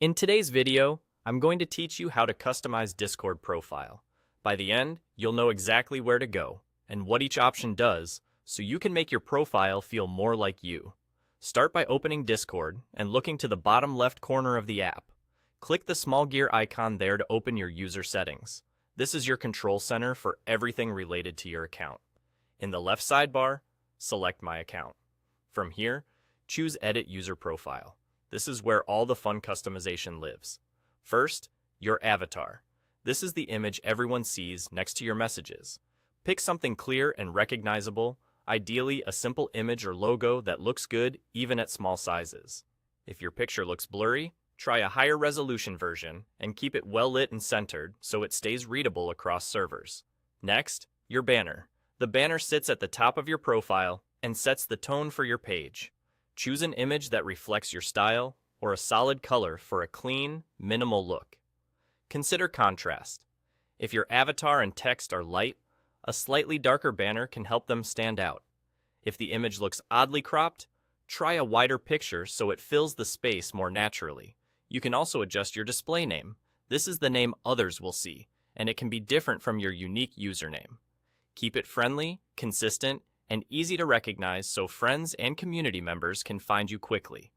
In today's video, I'm going to teach you how to customize Discord profile. By the end, you'll know exactly where to go and what each option does so you can make your profile feel more like you. Start by opening Discord and looking to the bottom left corner of the app. Click the small gear icon there to open your user settings. This is your control center for everything related to your account. In the left sidebar, select My Account. From here, choose Edit User Profile. This is where all the fun customization lives. First, your avatar. This is the image everyone sees next to your messages. Pick something clear and recognizable, ideally a simple image or logo that looks good even at small sizes. If your picture looks blurry, try a higher resolution version and keep it well lit and centered so it stays readable across servers. Next, your banner. The banner sits at the top of your profile and sets the tone for your page. Choose an image that reflects your style or a solid color for a clean, minimal look. Consider contrast. If your avatar and text are light, a slightly darker banner can help them stand out. If the image looks oddly cropped, try a wider picture so it fills the space more naturally. You can also adjust your display name. This is the name others will see, and it can be different from your unique username. Keep it friendly, consistent, and easy to recognize so friends and community members can find you quickly.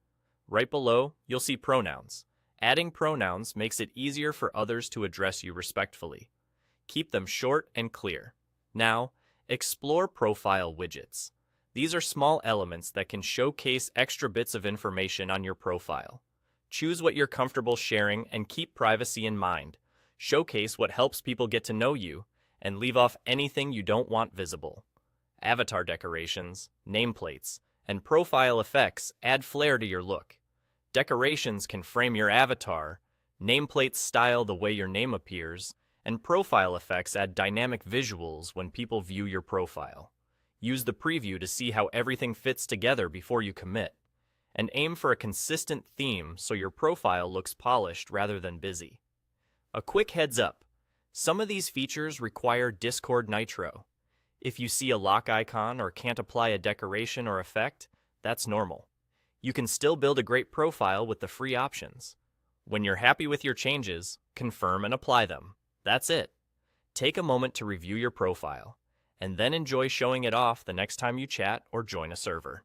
Right below, you'll see pronouns. Adding pronouns makes it easier for others to address you respectfully. Keep them short and clear. Now, explore profile widgets. These are small elements that can showcase extra bits of information on your profile. Choose what you're comfortable sharing and keep privacy in mind. Showcase what helps people get to know you, and leave off anything you don't want visible. Avatar decorations, nameplates, and profile effects add flair to your look. Decorations can frame your avatar, nameplates style the way your name appears, and profile effects add dynamic visuals when people view your profile. Use the preview to see how everything fits together before you commit. And aim for a consistent theme so your profile looks polished rather than busy. A quick heads up, some of these features require Discord Nitro. If you see a lock icon or can't apply a decoration or effect, that's normal. You can still build a great profile with the free options. When you're happy with your changes, confirm and apply them. That's it. Take a moment to review your profile, and then enjoy showing it off the next time you chat or join a server.